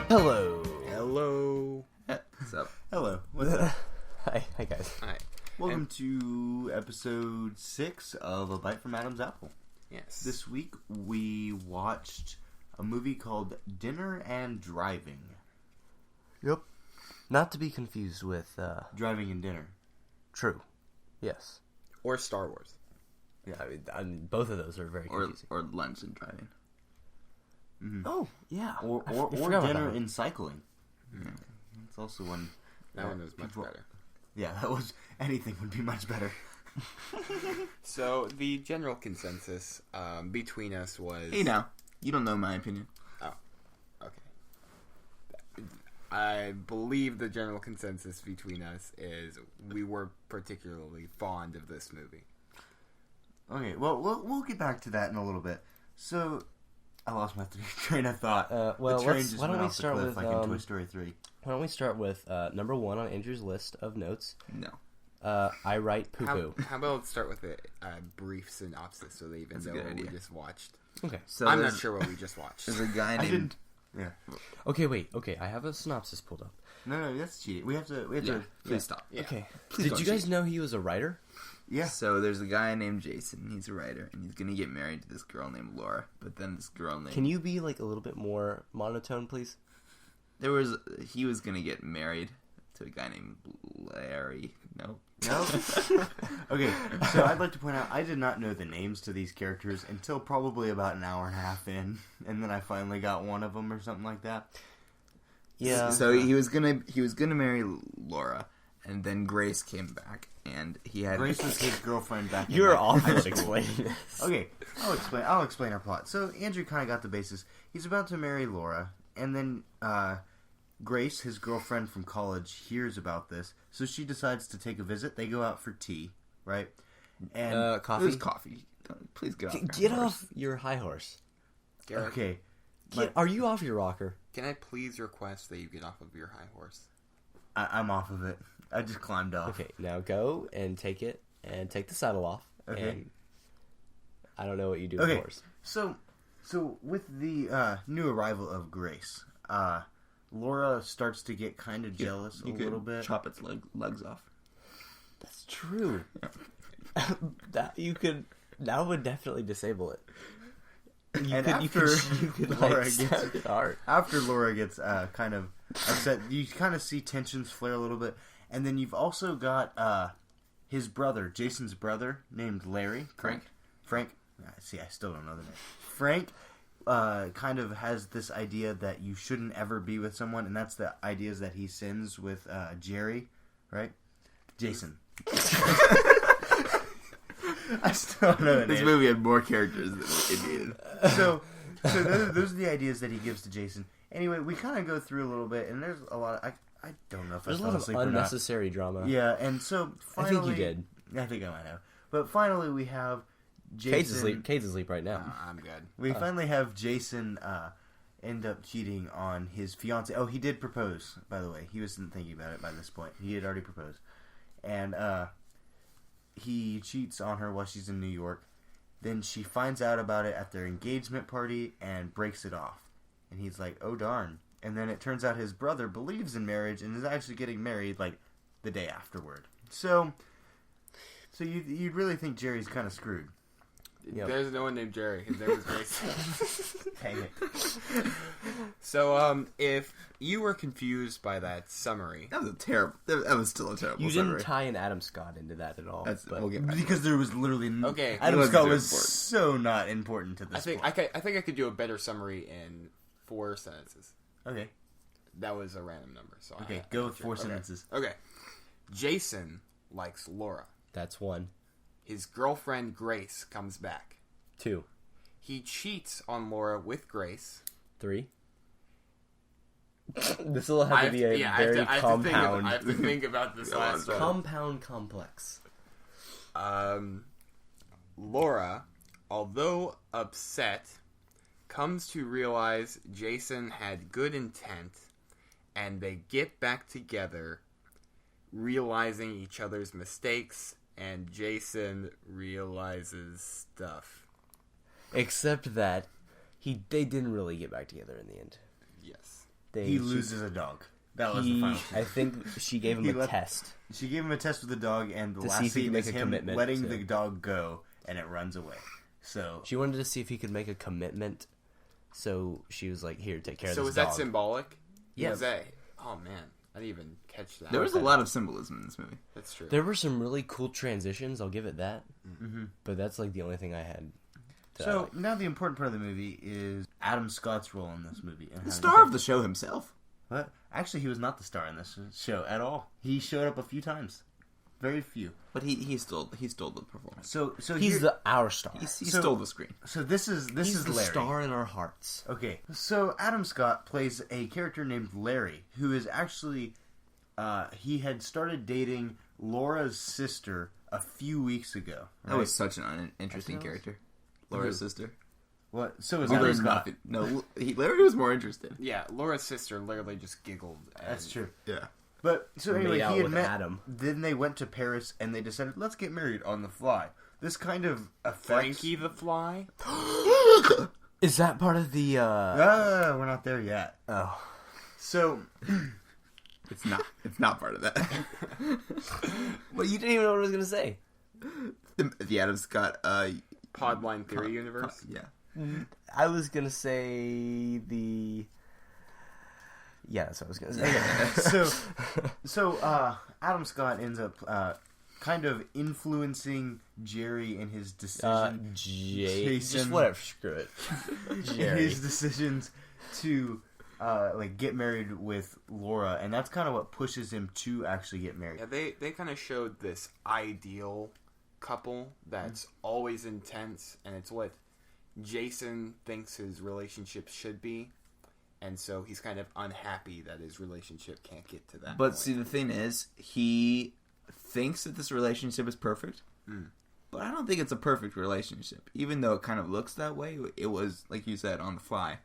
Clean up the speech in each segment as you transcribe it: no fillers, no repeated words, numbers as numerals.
Hello. Hello. What's up? Hello. What's up? Hi guys. Hi. Welcome to episode 6 of A Bite from Adam's Apple. Yes. This week we watched a movie called Dinner and Driving. Yep. Not to be confused with Driving and Dinner. True. Yes. Or Star Wars. Yeah. I mean, both of those are very confusing. Or Lunch and Driving. Mm-hmm. Oh, yeah. Or Dinner and Cycling. Mm-hmm. That's also one. That one was much better. Yeah, that was... Anything would be much better. So, the general consensus between us was... Hey now, you don't know my opinion. Oh, okay. I believe the general consensus between us is we were particularly fond of this movie. Okay, well, we'll get back to that in a little bit. So... I lost my train of thought. Well, the train just why don't went we off start the cliff with like in Toy Story 3. Why don't we start with number 1 on Andrew's list of notes? No. I write poo-poo. How about let's start with a brief synopsis so they even know what we just watched. Okay. So I'm not sure what we just watched. There's a guy named... Yeah. Okay, wait. Okay, I have a synopsis pulled up. No, that's cheating. We have to. Please stop. Yeah. Okay. Please Did you guys know he was a writer? Yeah. So there's a guy named Jason. He's a writer, and he's gonna get married to this girl named Laura. But then this girl named... Can you be like a little bit more monotone, please? He was gonna get married to a guy named Larry. No. Okay, so I'd like to point out, I did not know the names to these characters until probably about an hour and a half in, and then I finally got one of them or something like that. Yeah. So he was gonna marry Laura, and then Grace came back, and he had... Grace was his girlfriend back in You're high awful at school. explaining this. Okay, I'll explain our plot. So Andrew kind of got the basis. He's about to marry Laura, and then Grace, his girlfriend from college, hears about this, so she decides to take a visit. They go out for tea, right? And Coffee? There's coffee. Please get off. Get off your high horse. Garrett, okay, Are you off your rocker? can I please request that you get off of your high horse? I'm off of it. I just climbed off. Okay, now go and take it, and take the saddle off. Okay. And I don't know what you do, Okay. of course. So with the new arrival of Grace, Laura starts to get kind of jealous a little bit. Chop its legs off. That's true. That would definitely disable it. After Laura gets kind of upset, you kind of see tensions flare a little bit, and then you've also got his brother, Jason's brother, named Larry. Frank. See, I still don't know the name. Frank kind of has this idea that you shouldn't ever be with someone, and that's the ideas that he sins with Jerry, right? Jason. I still don't know the This name. movie had more characters than it needed. So those are the ideas that he gives to Jason. Anyway, we kind of go through a little bit, and there's a lot of... I don't know if There's a I fell lot of asleep or not. unnecessary drama. Yeah, and so finally... I think you did. I think I might have. But finally we have Jason... Kate's asleep right now. I'm good. We finally have Jason end up cheating on his fiancée. Oh, he did propose, by the way. He wasn't thinking about it by this point. He had already proposed. And he cheats on her while she's in New York. Then she finds out about it at their engagement party and breaks it off. And he's like, oh darn. And then it turns out his brother believes in marriage and is actually getting married like the day afterward. So you'd really think Jerry's kind of screwed. Yep. There's no one named Jerry. His name is Grace. Dang it. So, if you were confused by that summary... That was still a terrible You summary. didn't tie an Adam Scott into that at all. We'll get back to Because there was literally... Okay. Adam It Scott wasn't was important. so not important to this I think I could do a better summary in 4 sentences. Okay. That was a random number. So Okay, go with 4 sentences. Okay. Jason likes Laura. That's 1. His girlfriend Grace comes back. 2. He cheats on Laura with Grace. 3. This will have to be a very compound... I have to think about this last one. Compound complex. Laura, although upset, comes to realize Jason had good intent, and they get back together realizing each other's mistakes, and Jason realizes stuff. Except that they didn't really get back together in the end. Yes. He loses a dog. That was the final thing. I think she gave him a test. She gave him a test with the dog, and the To see last if he scene could make is a him commitment letting to- the dog go, and it runs away. So She wanted to see if he could make a commitment. So she was like, "Here, take care of So this is that dog." symbolic? Yes. Was that... Oh, man. I didn't even catch that. There was a lot of symbolism in this movie. That's true. There were some really cool transitions. I'll give it that. Mm-hmm. But that's like the only thing I had. So now the important part of the movie is Adam Scott's role in this movie. And The how star of the show himself. What? Actually, he was not the star in this show at all. He showed up a few times, very few. But he stole the performance. So he's our star. He So- stole the screen. So this is He's the Larry. star in our hearts. Okay, so Adam Scott plays a character named Larry, who is actually he had started dating Laura's sister a few weeks ago. Right? That was such an uninteresting I feel- character. Laura's sister. What? So is Other Adam than Scott. nothing. No, Larry was more interested. Yeah, Laura's sister literally just giggled. That's true. Yeah. But so anyway, Made out he had with met Adam. Then they went to Paris and they decided, let's get married on the fly. This kind of affects... Frankie the Fly? Is that part of the? We're not there yet. Oh, So It's not. It's not part of that. but you didn't even know what I was gonna say. The Adam Scott. Podline Theory universe? Yeah. I was gonna say the. Yeah, that's what I was gonna say. so Adam Scott ends up kind of influencing Jerry in his decision. Just Jason. whatever. Screw it. in Jerry. his decisions to get married with Laura, and that's kind of what pushes him to actually get married. Yeah, they kind of showed this ideal couple that's always intense, and it's what Jason thinks his relationship should be, and so he's kind of unhappy that his relationship can't get to that But point. see, the thing is, he thinks that this relationship is perfect. But I don't think it's a perfect relationship. Even though it kind of looks that way, it was, like you said, on the fly.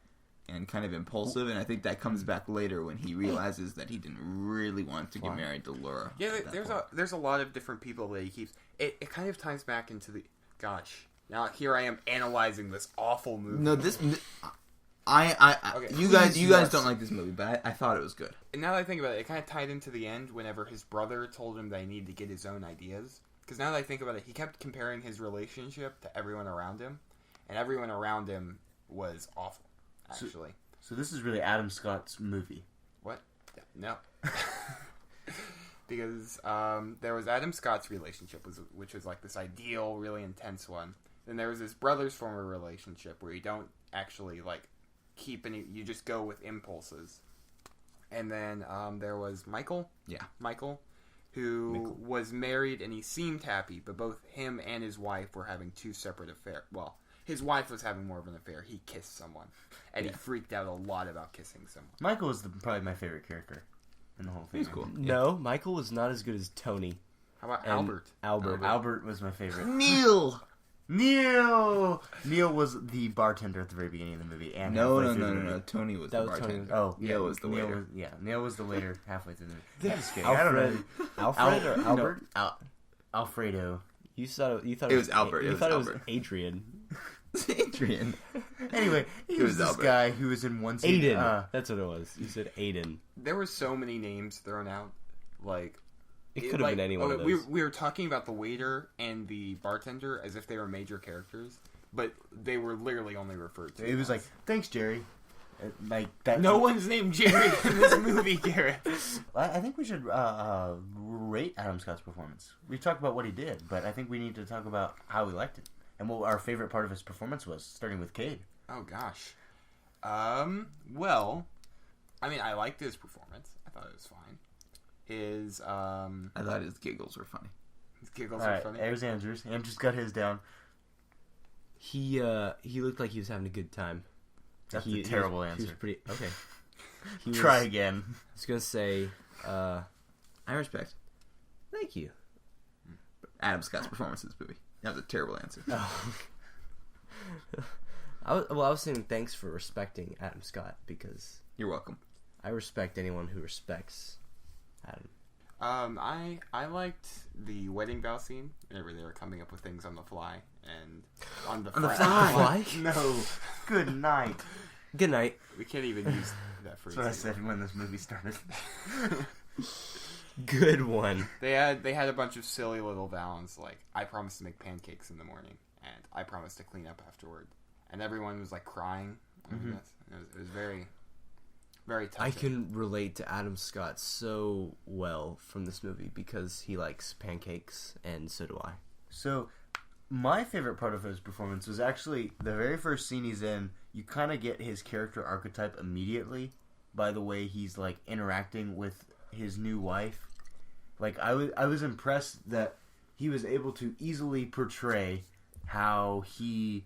And kind of impulsive, and I think that comes back later when he realizes that he didn't really want to get married to Laura. Yeah, at that there's point. there's a lot of different people that he keeps. It kind of ties back into the. Gosh, now here I am analyzing this awful movie. No, this. Okay, You guys yes. don't like this movie, but I thought it was good. And now that I think about it, it kind of tied into the end whenever his brother told him that he needed to get his own ideas. Because now that I think about it, he kept comparing his relationship to everyone around him, and everyone around him was awful. Actually, So this is really Adam Scott's movie. what? No. Because there was Adam Scott's relationship, which was like this ideal, really intense one. Then there was his brother's former relationship where you don't actually like keep any, you just go with impulses. And then there was Michael. Yeah. Michael, who was married and he seemed happy, but both him and his wife were having two separate affairs. Well, his wife was having more of an affair. He kissed someone, and he freaked out a lot about kissing someone. Michael was probably my favorite character in the whole thing. He's cool. No, Michael was not as good as Tony. How about and Albert? Albert was my favorite. Neil. Neil was the bartender at the very beginning of the movie. And halfway through the movie. Tony was That the was Tony. bartender. Oh, Neil was the waiter. Neil was the waiter halfway through the movie. I'm just kidding. I Alfred, don't know. Alfred or no, Albert? Alfredo. You thought It was Albert. You It was thought it Albert. was Adrian. Adrian. Anyway, he It was was this Albert. guy who was in one scene. Aiden. That's what it was. You said Aiden. There were so many names thrown out. Like It could have been any one of those. We were talking about the waiter and the bartender as if they were major characters, but they were literally only referred to. It was like, thanks, Jerry. Like that. no one's named Jerry in this movie, Garrett. I think we should rate Adam Scott's performance. We talked about what he did, but I think we need to talk about how we liked it and what our favorite part of his performance was, starting with Cade. Oh gosh. Well, I mean, I liked his performance. I thought it was fine. His I thought his giggles were funny. his giggles All were right, funny. there's Andrews. Andrews got his down. He looked like he was having a good time. That's a terrible He was answer. pretty okay. Try again. I was gonna say, I respect thank you. Adam Scott's performance in this movie. That was a terrible answer. I was saying thanks for respecting Adam Scott because You're welcome. I respect anyone who respects Adam. I liked the wedding vow scene whenever they were coming up with things on the fly and on the fly. No. Good night. Good night. We can't even use that phrase. That's what I said when this movie started. Good one. They had a bunch of silly little vows like I promise to make pancakes in the morning and I promise to clean up afterward, and everyone was like crying. Mm-hmm. It was very, very touching. I can relate to Adam Scott so well from this movie because he likes pancakes, and so do I. So, my favorite part of his performance was actually the very first scene he's in. You kind of get his character archetype immediately by the way he's like interacting with his new wife. Like I was impressed that he was able to easily portray how he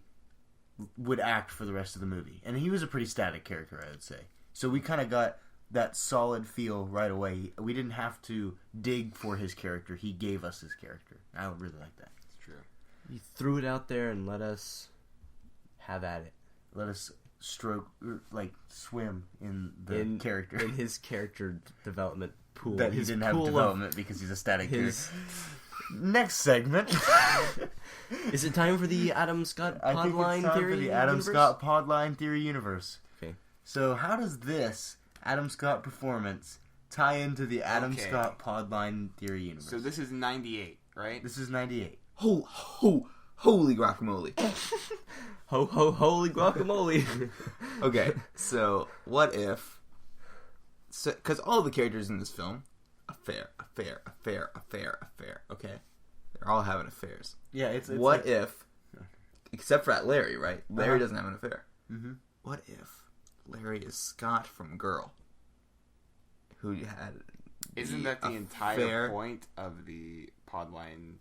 would act for the rest of the movie, and he was a pretty static character, I would say. So we kind of got that solid feel right away. We didn't have to dig for his character. He gave us his character. I really like that. It's true. He threw it out there and let us have at it. Let us swim in the character. In his character development pool. That he his didn't have pool development because he's a static character. his... Next segment. Is it time for the Adam Scott I think Podline it's time Theory for the Adam universe? Scott Podline Theory universe. Okay. So how does this Adam Scott performance tie into the Adam Okay. Scott Podline Theory universe? So this is 98, right? This is 98. Holy guacamole. Holy guacamole. Okay, so what if... Because all the characters in this film, affair, okay? They're all having affairs. Yeah, it's what like, if... Except for that Larry, right? Larry Uh-huh. doesn't have an affair. Mm-hmm. What if Larry is Scott from Girl? Who had... Isn't that the entire affair? point of the Podline?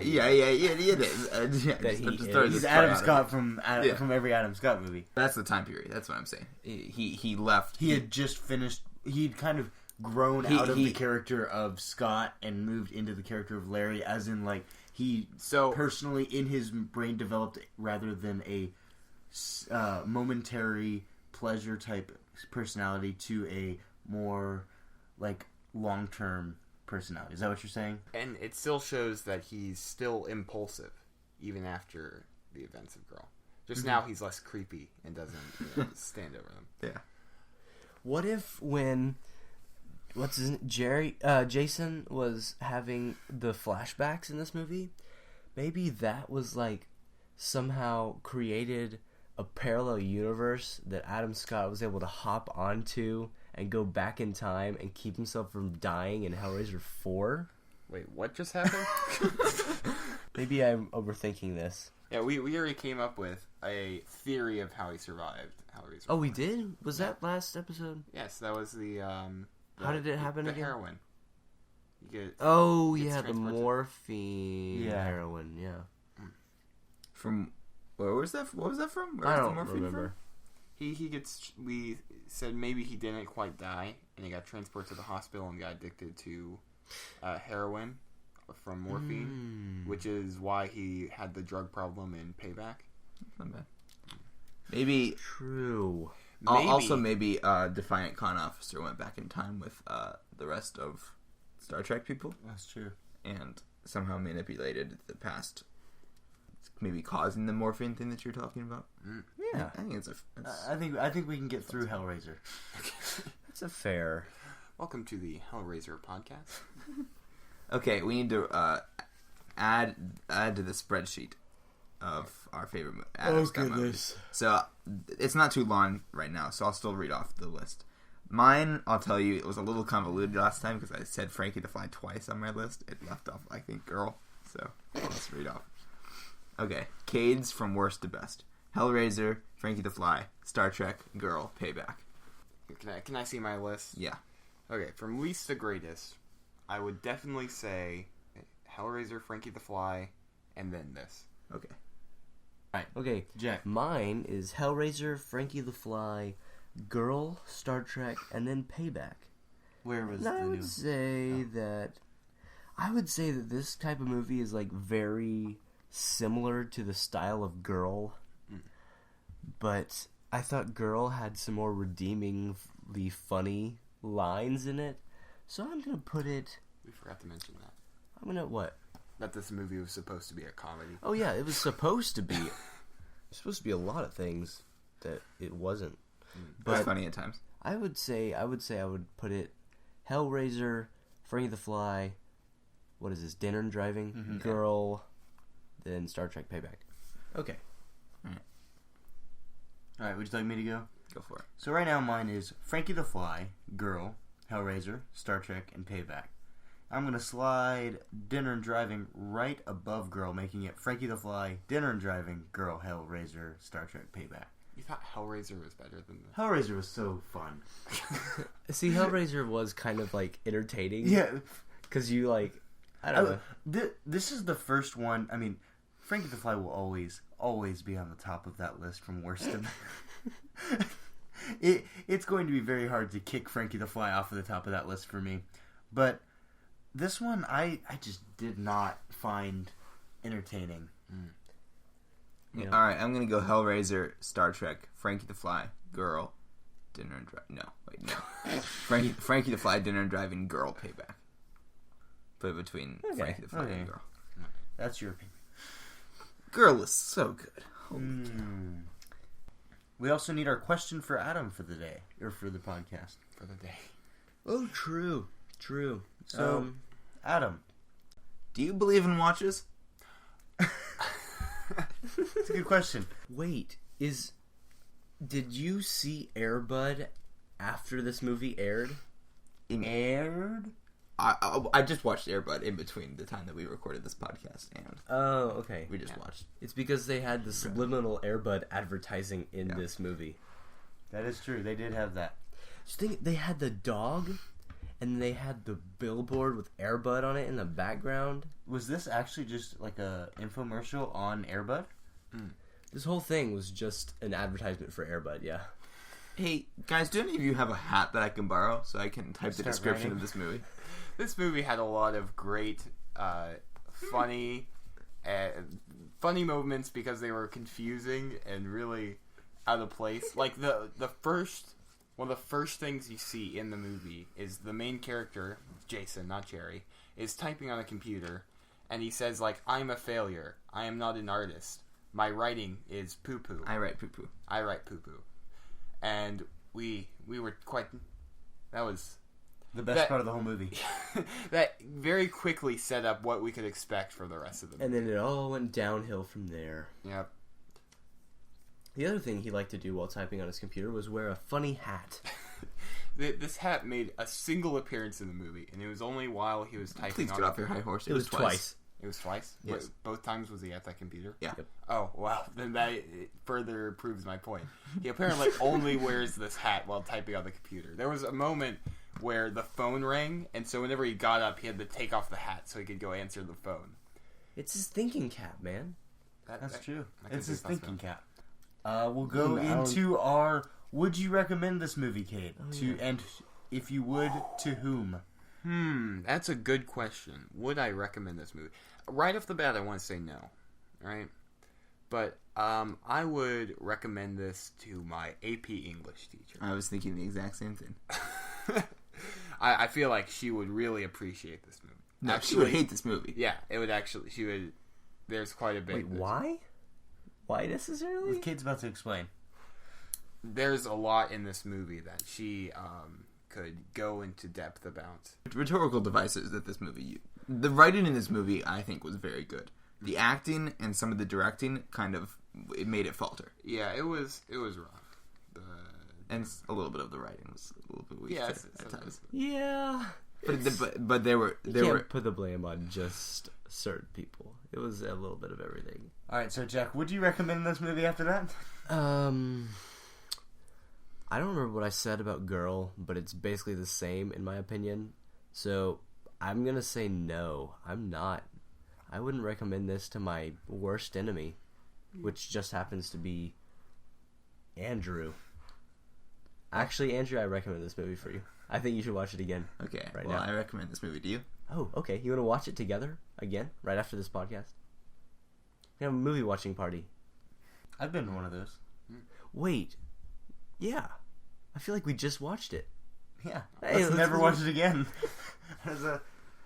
Yeah, it is. He's Adam Scott from every Adam Scott movie. That's the time period. That's what I'm saying. He left. He had just finished. He'd kind of grown out of the character of Scott and moved into the character of Larry, as in like he personally in his brain developed rather than a momentary pleasure type personality to a more like long-term personality. Is that what you're saying? And it still shows that he's still impulsive, even after the events of Girl. Just now he's less creepy and doesn't stand over them. Yeah. What if when Jason was having the flashbacks in this movie, maybe that was like somehow created a parallel universe that Adam Scott was able to hop onto and go back in time and keep himself from dying in Hellraiser 4? Wait, what just happened? Maybe I'm overthinking this. Yeah, we already came up with a theory of how he survived Hellraiser. Oh, we did? Was that last episode? Yes, that was the how did it happen the again? Heroin. You get, Oh, gets yeah, the transported to- morphine heroin, yeah. From where was that? What was that from? Where I was the don't morphine remember. he gets. We said maybe he didn't quite die, and he got transported to the hospital and got addicted to heroin from morphine, which is why he had the drug problem in Payback. Not bad. Maybe. True. Also, maybe Defiant Con Officer went back in time with the rest of Star Trek people. That's true. And somehow manipulated the past, maybe causing the morphine thing that you're talking about. Yeah. I think it's I think we can get through Hellraiser. That's a fair. Welcome to the Hellraiser podcast. okay. We need to add to the spreadsheet of our favorite Adam Scott movies. So it's not too long right now, so I'll still read off the list. Mine, I'll tell you, it was a little convoluted last time because I said Frankie the Fly twice on my list. It left off, I think, Girl. So let's read off. Okay, Cade's from worst to best. Hellraiser, Frankie the Fly, Star Trek, Girl, Payback. Can I see my list? Yeah. Okay, from least to greatest, I would definitely say Hellraiser, Frankie the Fly, and then this. Okay. Alright, okay. Jack. Mine is Hellraiser, Frankie the Fly, Girl, Star Trek, and then Payback. Where was And the I would new? say that this type of movie is like very similar to the style of Girl, but I thought Girl had some more redeemingly funny lines in it, So I'm gonna put it. We forgot to mention that. I'm gonna what? That this movie was supposed to be a comedy. Oh yeah, it was supposed to be. It's supposed to be a lot of things that it wasn't. But it's funny at times. I would put it Hellraiser, Frankie the Fly, what is this, Dinner and Driving, Girl, then Star Trek Payback. Okay. Alright, would you like me to go? Go for it. So right now mine is Frankie the Fly, Girl, Hellraiser, Star Trek, and Payback. I'm going to slide Dinner and Driving right above Girl, making it Frankie the Fly, Dinner and Driving, Girl, Hellraiser, Star Trek, Payback. You thought Hellraiser was better than this? Hellraiser was so fun. See, Hellraiser was kind of like entertaining. Yeah. Because you like, I don't know. This is the first one. I mean, Frankie the Fly will always be on the top of that list from worst to It's going to be very hard to kick Frankie the Fly off of the top of that list for me. But this one, I just did not find entertaining. Yeah. All right, I'm gonna go Hellraiser, Star Trek, Frankie the Fly, Girl, Dinner and Driving. No, wait, no. Frankie the Fly, Dinner and Driving, Girl, Payback. Put it between Frankie the Fly and Girl. That's your opinion. Girl is so good. We also need our question for Adam for the day, or for the podcast. For the day. Oh, true. So, Adam. Do you believe in watches? It's a good question. Wait, did you see Air Bud after this movie aired? Aired? I just watched Air Bud in between the time that we recorded this podcast, and Oh, okay. we just watched. It's because they had the subliminal Air Bud advertising in this movie. That is true. They did have that. Just think, they had the dog, and they had the billboard with Air Bud on it in the background. Was this actually just like a infomercial on Air Bud? This whole thing was just an advertisement for Air Bud, yeah. Hey, guys, do any of you have a hat that I can borrow so I can type the Start description writing. of this movie? This movie had a lot of great, funny moments because they were confusing and really out of place. Like one of the first things you see in the movie is the main character, Jason, not Jerry, is typing on a computer, and he says like, "I'm a failure. I am not an artist. My writing is poo-poo. I write poo-poo. I write poo-poo." And we were quite... That was... The best part of the whole movie. That very quickly set up what we could expect for the rest of the movie. And then it all went downhill from there. Yep. The other thing he liked to do while typing on his computer was wear a funny hat. This hat made a single appearance in the movie, and it was only while he was typing Please on get off your high horse. It was twice. It was twice? Yes. Both times was he at that computer? Yeah. Yep. Oh, wow. Then that further proves my point. He apparently only wears this hat while typing on the computer. There was a moment where the phone rang, and so whenever he got up, he had to take off the hat so he could go answer the phone. It's his thinking cap, man. That's true. I can It's see his that's thinking not- cap. We'll go into our would you recommend this movie, Kate? And if you would, to whom? That's a good question. Would I recommend this movie? Right off the bat, I want to say no. Right? But I would recommend this to my AP English teacher. I was thinking the exact same thing. I feel like she would really appreciate this movie. No, she would hate this movie. Yeah, it would actually. She would. There's quite a bit. Wait, why? Why necessarily? Kate's about to explain. There's a lot in this movie that she could go into depth about. Rhetorical devices that this movie used. The writing in this movie, I think, was very good. The acting and some of the directing it made it falter. Yeah, it was rough. And a little bit of the writing was a little bit weak Yeah, at times. Yeah. But there were You can't put the blame on just certain people. It was a little bit of everything. Alright, so Jack, would you recommend this movie after that? I don't remember what I said about Girl, but it's basically the same in my opinion. So I'm gonna say no. I'm not. I wouldn't recommend this to my worst enemy, which just happens to be Andrew. Actually, Andrew, I recommend this movie for you. I think you should watch it again. Okay, right well, now. I recommend this movie to you. Oh, okay. You want to watch it together again right after this podcast? We have a movie watching party. I've been to one of those. Wait. Yeah. I feel like we just watched it. Yeah, Hey, let's never watch it again.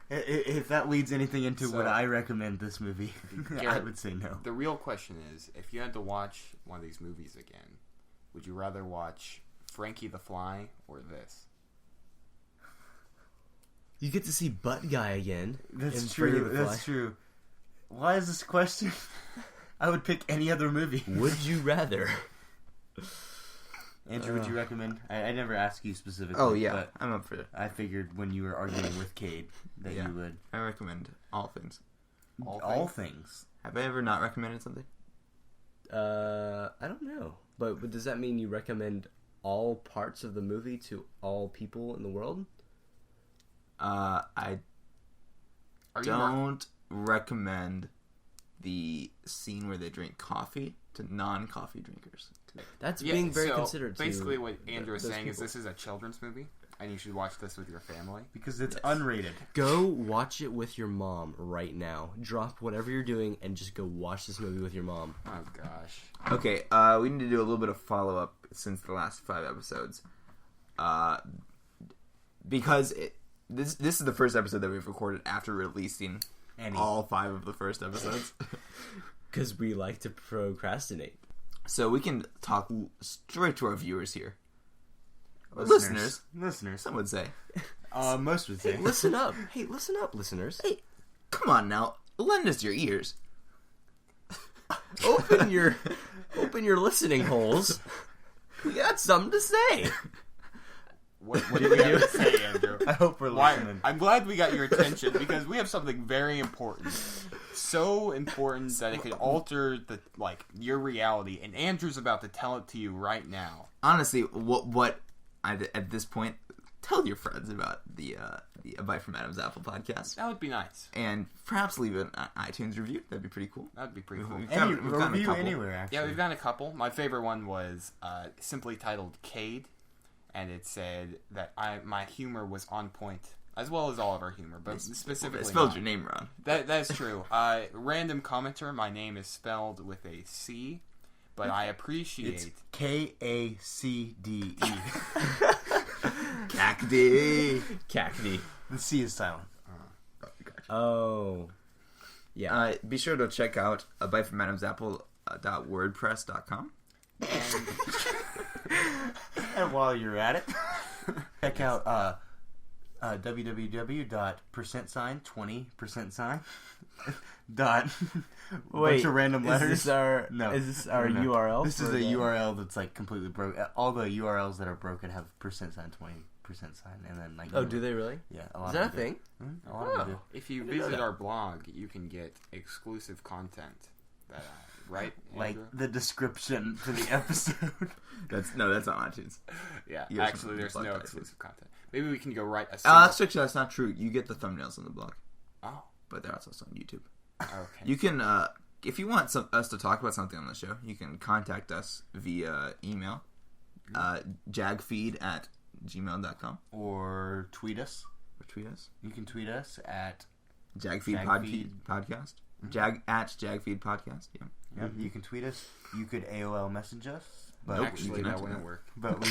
If that leads anything into So- what I recommend this movie, I Garrett, would say no. The real question is, if you had to watch one of these movies again, would you rather watch Frankie the Fly or this? You get to see Butt Guy again. That's in true. Freddy the That's Fly. true. Why is this a question? I would pick any other movie. Would you rather? Andrew, would you recommend? I never asked you specifically. Oh yeah, but I'm up for it. I figured when you were arguing with Cade that Yeah. you would. I recommend all things. All things. Have I ever not recommended something? I don't know. But does that mean you recommend all parts of the movie to all people in the world? I Are you don't recommend the scene where they drink coffee to non-coffee drinkers. That's being very so considerate. Basically, to what Andrew is those saying is people. this is a children's movie, and you should watch this with your family. Because it's unrated. Go watch it with your mom right now. Drop whatever you're doing and just go watch this movie with your mom. Oh gosh. Okay, we need to do a little bit of follow-up since the last 5 episodes. Because this is the first episode that we've recorded after releasing all 5 of the first episodes. Because we like to procrastinate. So we can talk straight to our viewers here. Listeners. Some would say. Most would say. Hey, listen up. Hey, listen up, listeners. Hey, come on now. Lend us your ears. Open your listening holes. We got something to say. What do we have to say, Andrew? I hope we're listening. I'm glad we got your attention because we have something very important. So important that it could alter your reality, and Andrew's about to tell it to you right now. Honestly, what at this point, tell your friends about the A Bite from Adam's Apple podcast, That would be nice. and perhaps leave an iTunes review. That'd be pretty cool. That'd be pretty cool. We've Any gotten a review couple. anywhere, actually. Yeah, we've got a couple. My favorite one was simply titled Cade, and it said that my humor was on point, as well as all of our humor, but specifically I spelled mine. your name wrong. That's true. Random commenter, my name is spelled with a C, but I appreciate... It's Kacde. Cacti. Cacti. The C is silent. Oh. Yeah. Be sure to check out A Bite from Adam's Apple .wordpress.com. And while you're at it, check out www.%20% dot bunch of random letters. Is this our No. URL? This is for a the- URL that's like completely broken. All the URLs that are broken have %20% and then like. Oh, do they really? Yeah, a lot Is that a of them thing? do. A lot of them do. If you didn't know visit that. our blog, you can get exclusive content. Right, Like Andrew? the description to the episode. That's on iTunes. Yeah, you have actually, something there's to plug no that, exclusive content. Maybe we can go write a single... That's not true. You get the thumbnails on the blog, Oh, but they're also on YouTube. okay. You can, if you want us to talk about something on the show, you can contact us via email, JAGfeed@gmail.com, Or tweet us. or tweet us. You can tweet us at. JAGfeed JAGfeed. podcast. JAGfeed podcast. Yeah. Yep, you can tweet us. You could AOL message us. But Nope. Actually, you that cannot do wouldn't that. work. But we.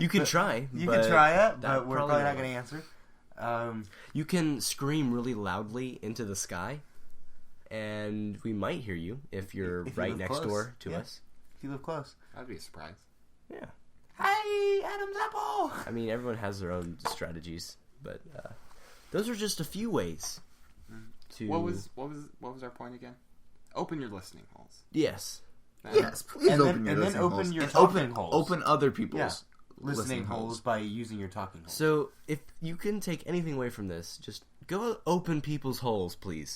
You can try. You but can try it, that but we're probably probably not won't going to answer. You can scream really loudly into the sky, and we might hear you if you're If you right live next close. door to Yeah. us. If you live close. That'd be a surprise. Yeah. Hi, Adam's Apple. I mean, everyone has their own strategies, but those are just a few ways to. What was our point again? Open your listening holes. Yes. Yes, please And open then- your and then listening open holes. your And talking holes. Open other people's Listening holes by using your talking holes. So, if you can take anything away from this, just go open people's holes, please.